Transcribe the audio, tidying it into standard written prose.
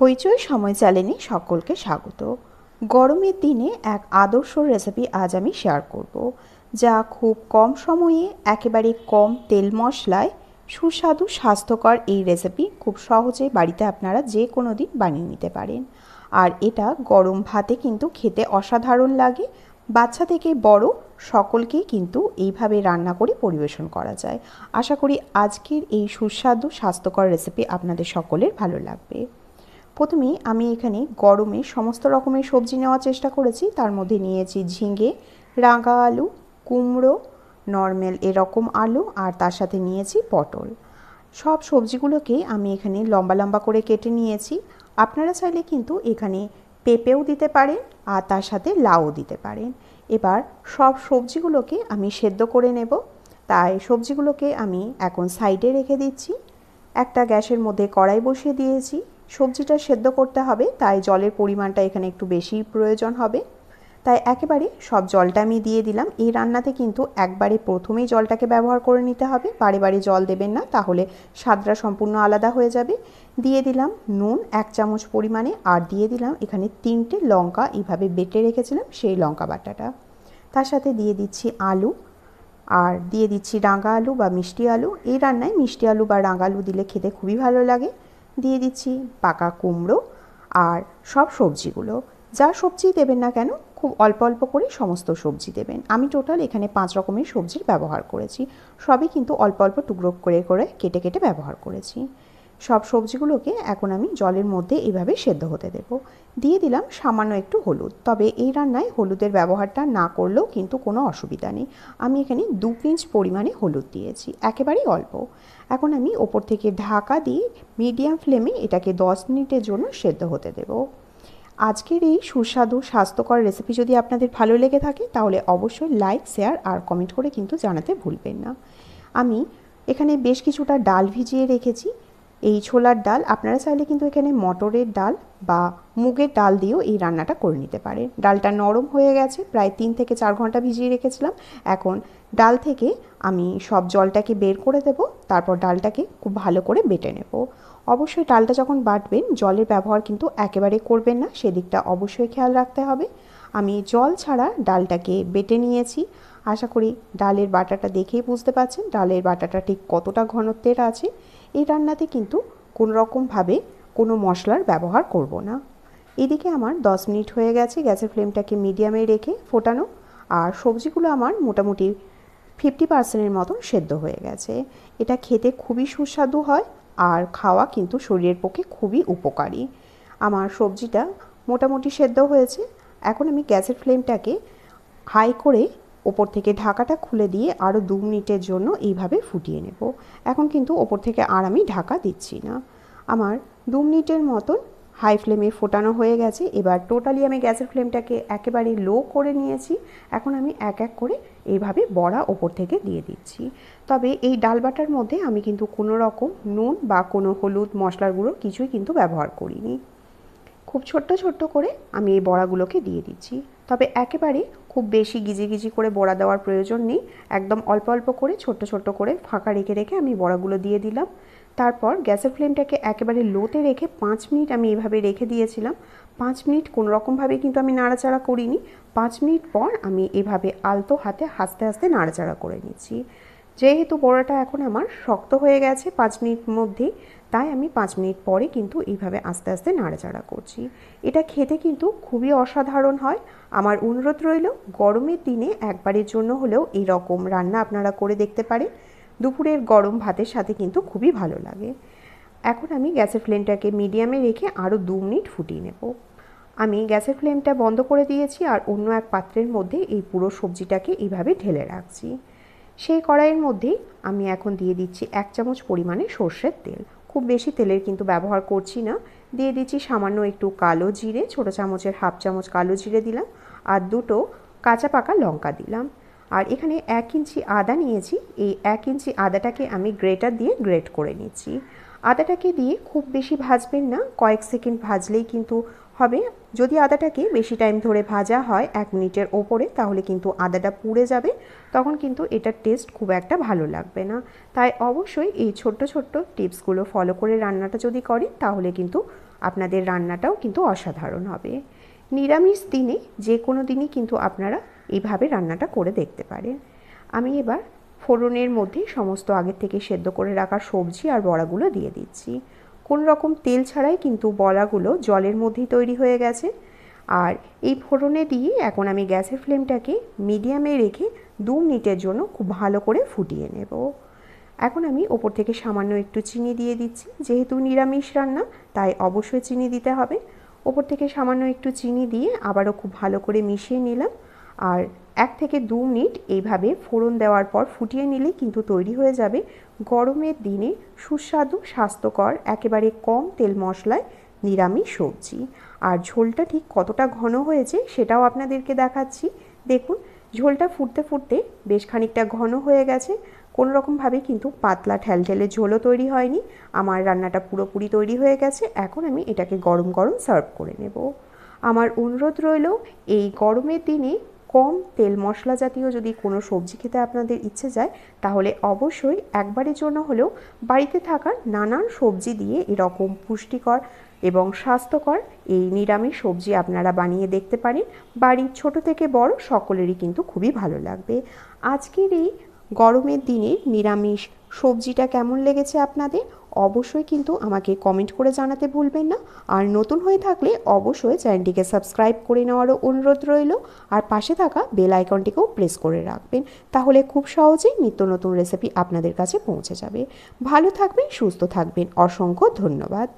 হইচই সময় চ্যানেলে সকলকে স্বাগত। গরমের দিনে এক আদর্শ রেসিপি আজ আমি শেয়ার করব, যা খুব কম সময়ে একেবারে কম তেল মশলায় সুস্বাদু স্বাস্থ্যকর। এই রেসিপি খুব সহজে বাড়িতে আপনারা যে কোনো দিন বানিয়ে নিতে পারেন, আর এটা গরম ভাতে কিন্তু খেতে অসাধারণ লাগে। বাচ্চা থেকে বড় সকলকেই কিন্তু এইভাবে রান্না করে পরিবেশন করা যায়। আশা করি আজকের এই সুস্বাদু স্বাস্থ্যকর রেসিপি আপনাদের সকলের ভালো লাগবে। প্রথমেই আমি এখানে গরমে সমস্ত রকমের সবজি নেওয়ার চেষ্টা করেছি। তার মধ্যে নিয়েছি ঝিঙে, রাঙা আলু, কুমড়ো, নর্মাল এরকম আলু, আর তার সাথে নিয়েছি পটল। সব সবজিগুলোকে আমি এখানে লম্বা লম্বা করে কেটে নিয়েছি। আপনারা চাইলে কিন্তু এখানে পেঁপেও দিতে পারেন আর তার সাথে লাউও দিতে পারেন। এবার সব সবজিগুলোকে আমি সেদ্ধ করে নেব, তাই সবজিগুলোকে আমি এখন সাইডে রেখে দিচ্ছি। একটা গ্যাসের মধ্যে কড়াই বসিয়ে দিয়েছি। সবজিটা সেদ্ধ করতে হবে, তাই জলের পরিমাণটা এখানে একটু বেশি প্রয়োজন হবে। তাই একেবারে সব জলটা আমি দিয়ে দিলাম। এই রান্নাতে কিন্তু একবারে প্রথমেই জলটাকে ব্যবহার করে নিতে হবে, বারে বারে জল দেবেন না, তাহলে স্বাদটা সম্পূর্ণ আলাদা হয়ে যাবে। দিয়ে দিলাম নুন 1 চামচ পরিমাণে, আর দিয়ে দিলাম এখানে 3টে লঙ্কা এইভাবে বেটে রেখেছিলাম সেই লঙ্কা বাটাটা। তার সাথে দিয়ে দিচ্ছি আলু, আর দিয়ে দিচ্ছি রাঙা আলু বা মিষ্টি আলু। এই রান্নায় মিষ্টি আলু বা রাঙা আলু দিলে খেতে খুবই ভালো লাগে। দিয়ে দিচ্ছি পাকা কুমড়ো, আর সব সবজিগুলো, যা সবজি দেবেন না কেন খুব অল্প অল্প করে সমস্ত সবজি দেবেন। আমি টোটাল এখানে 5 রকমের সবজির ব্যবহার করেছি, সবই কিন্তু অল্প অল্প টুকরো করে করে কেটে কেটে ব্যবহার করেছি। সব সবজিগুলোকে এখন আমি জলের মধ্যে এইভাবে সেদ্ধ হতে দেব। দিয়ে দিলাম সামান্য একটু হলুদ, তবে এই রান্নায় হলুদের ব্যবহারটা না করলেও কিন্তু কোনো অসুবিধা নেই। আমি এখানে 2 পিঞ্চ পরিমাণে হলুদ দিয়েছি, একেবারেই অল্প। এখন আমি ওপর থেকে ঢাকা দিয়ে মিডিয়াম ফ্লেমে এটাকে 10 মিনিটের জন্য সেদ্ধ হতে দেব। আজকের এই সুস্বাদু স্বাস্থ্যকর রেসিপি যদি আপনাদের ভালো লেগে থাকে তাহলে অবশ্যই লাইক, শেয়ার আর কমেন্ট করে কিন্তু জানাতে ভুলবেন না। আমি এখানে বেশ কিছুটা ডাল ভিজিয়ে রেখেছি। এই ছোলার ডাল, আপনারা চাইলে কিন্তু এখানে মটরের ডাল বা মুগের ডাল দিয়েও এই রান্নাটা করে নিতে পারেন। ডালটা নরম হয়ে গেছে, প্রায় 3 থেকে 4 ঘন্টা ভিজিয়ে রেখেছিলাম। এখন ডাল থেকে আমি সব জলটাকে বের করে দেব, তারপর ডালটাকে খুব ভালো করে বেটে নেব। অবশ্যই ডালটা যখন বাটবেন জলের ব্যবহার কিন্তু একেবারে করবেন না, সেদিকটা অবশ্যই খেয়াল রাখতে হবে। আমি জল ছাড়া ডালটাকে বেটে নিয়েছি। আশা করি ডালের বাটাটা দেখেই বুঝতে পারছেন ডালের বাটাটা ঠিক কতটা ঘনত্বের আছে। এই রান্নাতে কিন্তু কোনো রকমভাবে কোনো মশলার ব্যবহার করব না। এদিকে আমার 10 মিনিট হয়ে গেছে গ্যাসের ফ্লেমটাকে মিডিয়ামে রেখে ফোটানো, আর সবজিগুলো আমার মোটামুটি 50% মতন সেদ্ধ হয়ে গেছে। এটা খেতে খুবই সুস্বাদু হয়, আর খাওয়া কিন্তু শরীরের পক্ষে খুবই উপকারী। আমার সবজিটা মোটামুটি সেদ্ধ হয়েছে। এখন আমি গ্যাসের ফ্লেমটাকে হাই করে ওপর থেকে ঢাকাটা খুলে দিয়ে আরও 2 মিনিটের জন্য এইভাবে ফুটিয়ে নেব। এখন কিন্তু ওপর থেকে আর আমি ঢাকা দিচ্ছি না। আমার 2 মিনিটের মতন হাই ফ্লেমে ফোটানো হয়ে গেছে। এবার টোটালি আমি গ্যাসের ফ্লেমটাকে একেবারে লো করে নিয়েছি। এখন আমি এক এক করে এইভাবে বড়া ওপর থেকে দিয়ে দিচ্ছি। তবে এই ডাল বাটার মধ্যে আমি কিন্তু কোনো রকম নুন বা কোনো হলুদ, মশলার গুঁড়ো কিছুই কিন্তু ব্যবহার করিনি। খুব ছোট্ট ছোট্ট করে আমি এই বড়াগুলোকে দিয়ে দিচ্ছি। তবে একেবারে খুব বেশি গিজি গিজি করে বড়া দেওয়ার প্রয়োজন নেই। একদম অল্প অল্প করে ছোট্ট ছোট্ট করে ফাঁকা রেখে রেখে আমি বড়াগুলো দিয়ে দিলাম। তারপর গ্যাসের ফ্লেমটাকে একেবারে লোতে রেখে 5 মিনিট আমি এইভাবে রেখে দিয়েছিলাম। 5 মিনিট কোনো রকমভাবে কিন্তু আমি নাড়াচাড়া করিনি। 5 মিনিট পর আমি এভাবে আলতো হাতে আস্তে আস্তে নাড়াচাড়া করে নিচ্ছি। যেহেতু বড়াটা এখন আমার শক্ত হয়ে গেছে 5 মিনিট মধ্যেই, তাই আমি 5 মিনিট পরে কিন্তু এইভাবে আস্তে আস্তে নাড়াচাড়া করছি। এটা খেতে কিন্তু খুবই অসাধারণ হয়। আমার অনুরোধ রইল গরমের দিনে একবারের জন্য হলেও এই রকম রান্না আপনারা করে দেখতে পারেন। দুপুরের গরম ভাতের সাথে কিন্তু খুবই ভালো লাগে। এখন আমি গ্যাসের ফ্লেমটাকে মিডিয়ামে রেখে আরও 2 মিনিট ফুটিয়ে নেব। আমি গ্যাসের ফ্লেমটা বন্ধ করে দিয়েছি, আর অন্য এক পাত্রের মধ্যে এই পুরো সবজিটাকে এইভাবে ঢেলে রাখছি। সেই কড়াইয়ের মধ্যেই আমি এখন দিয়ে দিচ্ছি 1 চামচ পরিমাণে সর্ষের তেল। খুব বেশি তেলের কিন্তু ব্যবহার করছি না। দিয়ে দিচ্ছি সামান্য একটু কালো জিরে, ছোটো চামচের 1/2 চামচ কালো জিরে দিলাম, আর 2টো কাঁচা পাকা লঙ্কা দিলাম। আর এখানে 1 ইঞ্চি আদা নিয়েছি। এই 1 ইঞ্চি আদাটাকে আমি গ্রেটার দিয়ে গ্রেট করে নিচ্ছি। আদাটাকে দিয়ে খুব বেশি ভাজবেন না, কয়েক সেকেন্ড ভাজলেই কিন্তু হবে। যদি আদাটাকে বেশি টাইম ধরে ভাজা হয় 1 মিনিটের ওপরে, তাহলে কিন্তু আদাটা পুড়ে যাবে, তখন কিন্তু এটার টেস্ট খুব একটা ভালো লাগবে না। তাই অবশ্যই এই ছোট্ট ছোট্ট টিপসগুলো ফলো করে রান্নাটা যদি করেন তাহলে কিন্তু আপনাদের রান্নাটাও কিন্তু অসাধারণ হবে। নিরামিষ দিনে যে কোনো দিনই কিন্তু আপনারা এইভাবে রান্নাটা করে দেখতে পারেন। আমি এবার ফোড়নের মধ্যে সমস্ত আগের থেকে সেদ্ধ করে রাখা সবজি আর বড়াগুলো দিয়ে দিচ্ছি। কোনো রকম তেল ছাড়াই কিন্তু বড়াগুলো জলের মধ্যেই তৈরি হয়ে গেছে। আর এই ফোড়নে দিয়ে এখন আমি গ্যাসের ফ্লেমটাকে মিডিয়ামে রেখে 2 মিনিটের জন্য খুব ভালো করে ফুটিয়ে নেব। এখন আমি ওপর থেকে সামান্য একটু চিনি দিয়ে দিচ্ছি। যেহেতু নিরামিষ রান্না তাই অবশ্যই চিনি দিতে হবে। ওপর থেকে সামান্য একটু চিনি দিয়ে আবারও খুব ভালো করে মিশিয়ে নিলাম। আর 1 থেকে 2 মিনিট এইভাবে ফোড়ন দেওয়ার পর ফুটিয়ে নিলেই কিন্তু তৈরি হয়ে যাবে গরমের দিনে সুস্বাদু, স্বাস্থ্যকর, একেবারে কম তেল মশলায় নিরামিষ সবজি। আর ঝোলটা ঠিক কতটা ঘন হয়েছে সেটাও আপনাদেরকে দেখাচ্ছি। দেখুন, ঝোলটা ফুটতে ফুটতে বেশ খানিকটা ঘন হয়ে গেছে। কোনো রকমভাবে কিন্তু পাতলা ঠ্যালঠেলে ঝোলও তৈরি হয়নি। আমার রান্নাটা পুরোপুরি তৈরি হয়ে গেছে। এখন আমি এটাকে গরম গরম সার্ভ করে নেব। আমার অনুরোধ রইল, এই গরমের দিনে কম তেল মশলা জাতীয় যদি কোনো সবজি খেতে আপনাদের ইচ্ছে যায় তাহলে অবশ্যই একবারের জন্য হলেও বাড়িতে থাকা নানান সবজি দিয়ে এরকম পুষ্টিকর এবং স্বাস্থ্যকর এই নিরামিষ সবজি আপনারা বানিয়ে দেখতে পারেন। বাড়ির ছোট থেকে বড় সকলেরই কিন্তু খুবই ভালো লাগবে। আজকের এই গরমের দিনে নিরামিষ সবজিটা কেমন লেগেছে আপনাদের অবশ্যই কিন্তু আমাকে কমেন্ট করে জানাতে ভুলবেন না। আর নতুন হয়ে থাকলে অবশ্যই চ্যানেলটিকে সাবস্ক্রাইব করে নেওয়ারও অনুরোধ রইল। আর পাশে থাকা বেল আইকনটিকেও প্রেস করে রাখবেন, তাহলে খুব সহজেই নিত্য নতুন রেসিপি আপনাদের কাছে পৌঁছে যাবে। ভালো থাকবেন, সুস্থ থাকবেন। অসংখ্য ধন্যবাদ।